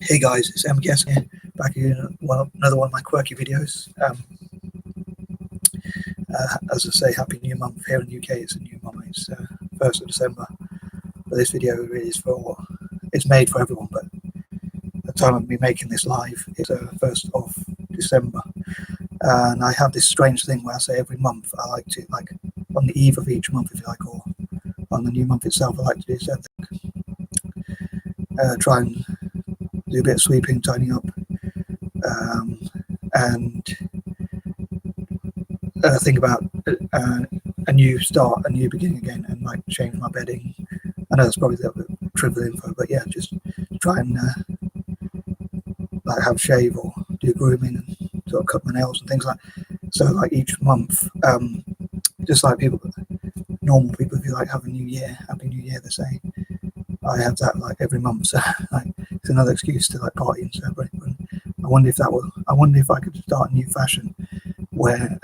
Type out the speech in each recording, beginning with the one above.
Hey guys, it's MKS here, back in another one of my quirky videos. As I say, Happy New Month. Here in the UK, it's a new month. It's 1st of December. But this video really is it's made for everyone, but the time of me making this live is 1st of December. And I have this strange thing where I say every month I like to, like on the eve of each month, if you like, or on the new month itself, I like to do something. Try and do a bit of sweeping, tidying up, and think about a new start, a new beginning again, and like change my bedding. I know that's probably a little bit trivial info, but yeah, just try and like have a shave or do grooming and sort of cut my nails and things like that. So like each month, just like normal people, if you like, have a new year, happy new year, they say. I have that like every month, so like it's another excuse to like party and celebrate. And I wonder if I could start a new fashion where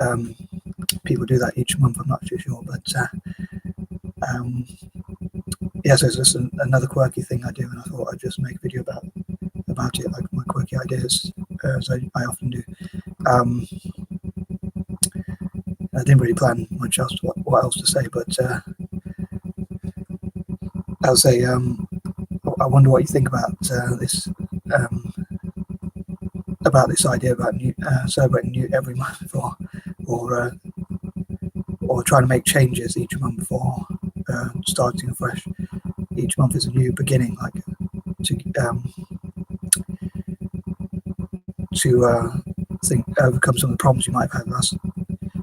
people do that each month. I'm not too sure, but yeah, so it's just another quirky thing I do, and I thought I'd just make a video about it, like my quirky ideas, as I often do. I didn't really plan much else what else to say, but I'll say I wonder what you think about this idea about celebrating every month, or trying to make changes each month, or starting afresh. Each month is a new beginning, like to overcome some of the problems you might have had last.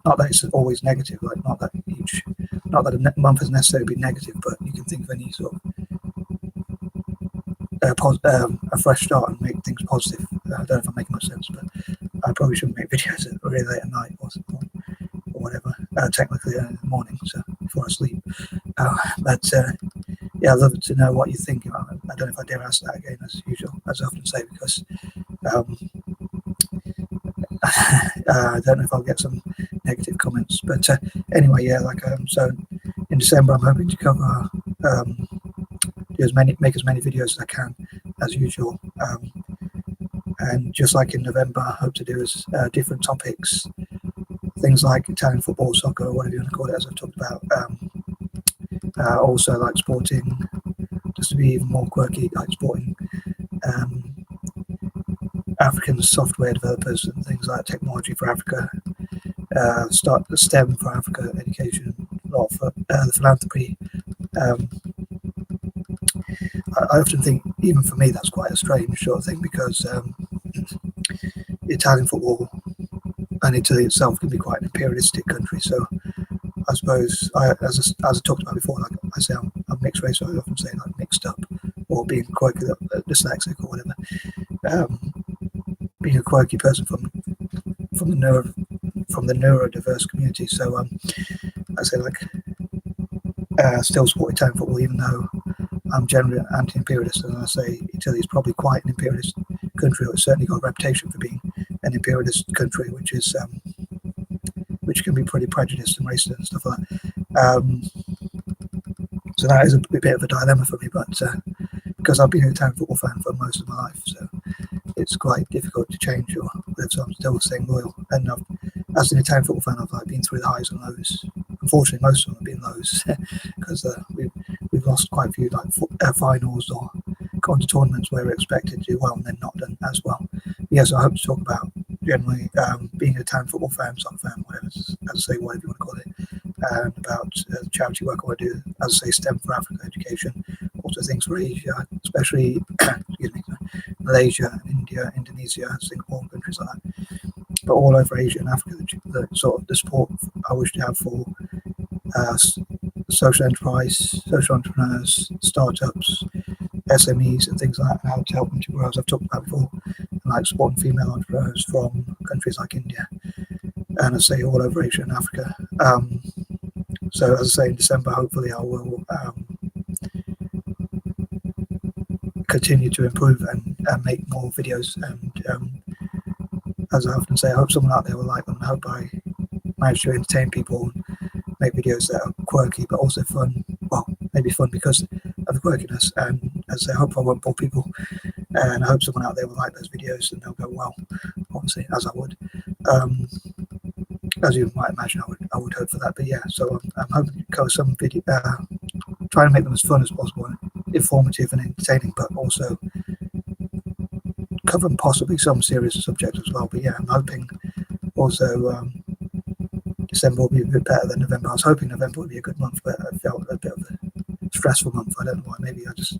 Not that it's always negative, like not that a month has necessarily been negative, but you can think of any sort of a fresh start and make things positive. I don't know if I'm making much sense, but I probably shouldn't make videos really late at night or whatever. Technically in the morning, so before I sleep. But yeah, I'd love to know what you think about it. I don't know if I dare ask that again, as usual, as I often say, because I don't know if I'll get some negative comments. But anyway, yeah, like so in December, I'm hoping to cover make as many videos as I can, as usual. And just like in November, I hope to do different topics, things like Italian football, soccer, or whatever you want to call it, as I've talked about. Also like sporting, just to be even more quirky, like sporting African software developers and things like Technology for Africa, start the STEM for Africa education, a lot for the philanthropy. I often think, even for me, that's quite a strange sort of thing, because Italian football and Italy itself can be quite an imperialistic country. So I suppose, as I talked about before, like I say, I'm mixed race, so I often say like mixed up, or being quirky, dyslexic, or whatever. Being a quirky person from the neurodiverse community. So I say like still support Italian football, even though I'm generally anti-imperialist, and I say Italy is probably quite an imperialist country, or it's certainly got a reputation for being an imperialist country, which can be pretty prejudiced and racist and stuff like that. So that is a bit of a dilemma for me, but because I've been an Italian football fan for most of my life, so it's quite difficult to change, or so I'm still staying loyal. And as an Italian football fan, I've like been through the highs and lows. Unfortunately, most of them have been lows, because we've lost quite a few like finals, or gone to tournaments where we're expected to do well and then not done as well. Yes, I hope to talk about generally being an Italian football fan, soccer fan, whatever, as I say, whatever you want to call it, and about charity work I want to do, as I say, STEM for Africa education, also things for Asia, especially Malaysia, India, Indonesia, Singapore, countries like that, but all over Asia and Africa, the sort of the support I wish to have for social enterprise, social entrepreneurs, startups, SMEs and things like that, and how to help them to grow, as I've talked about before, like supporting female entrepreneurs from countries like India, and I say all over Asia and Africa. So as I say, in December, hopefully I will continue to improve and make more videos, and as I often say, I hope someone out there will like them. I hope I manage to entertain people, make videos that are quirky but also fun. Well, maybe fun because of the quirkiness, and as I hope I won't bore people, and I hope someone out there will like those videos and they'll go, well, obviously, as I would. As you might imagine, I would hope for that. But yeah, so I'm hoping to cover some video, trying to make them as fun as possible, informative and entertaining, but also covering possibly some serious subjects as well. But yeah, I'm hoping also December will be a bit better than November. I was hoping November would be a good month, but I felt a bit of a stressful month. I don't know why. Maybe I just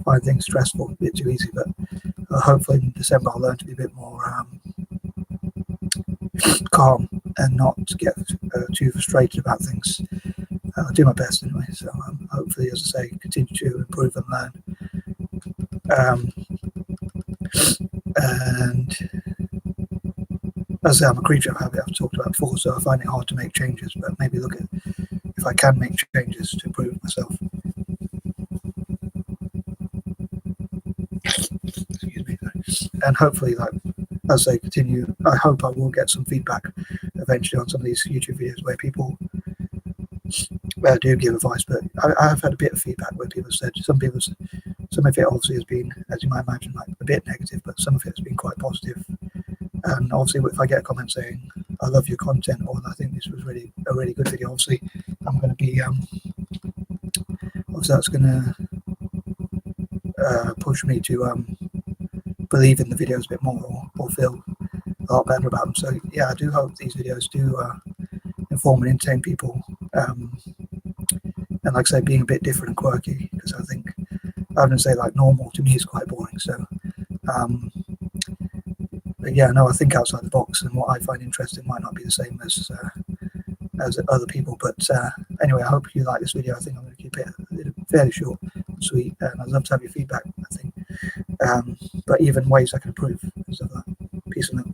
find things stressful a bit too easy. But hopefully in December I'll learn to be a bit more calm and not get too frustrated about things. I'll do my best anyway. So hopefully, as I say, continue to improve and learn. And as I say, I'm a creature of habit. I've talked about before, so I find it hard to make changes. But maybe look at if I can make changes to improve myself. Excuse me. And hopefully, like as I continue, I hope I will get some feedback eventually on some of these YouTube videos where people do give advice. But I've had a bit of feedback where people said some of it obviously has been, as you might imagine, like a bit negative, but some of it has been quite positive. And obviously, if I get a comment saying I love your content, or I think this was a really good video, obviously I'm going to be obviously that's going to push me to believe in the videos a bit more, or feel a lot better about them. So yeah, I do hope these videos do inform and entertain people, and like I say, being a bit different and quirky, because I think I wouldn't say like normal to me is quite boring. So but yeah, no, I think outside the box, and what I find interesting might not be the same as other people. But anyway, I hope you like this video. I think I'm going to keep it fairly short and sweet, and I'd love to have your feedback, I think. But even ways I can improve and stuff like that. Peace and love.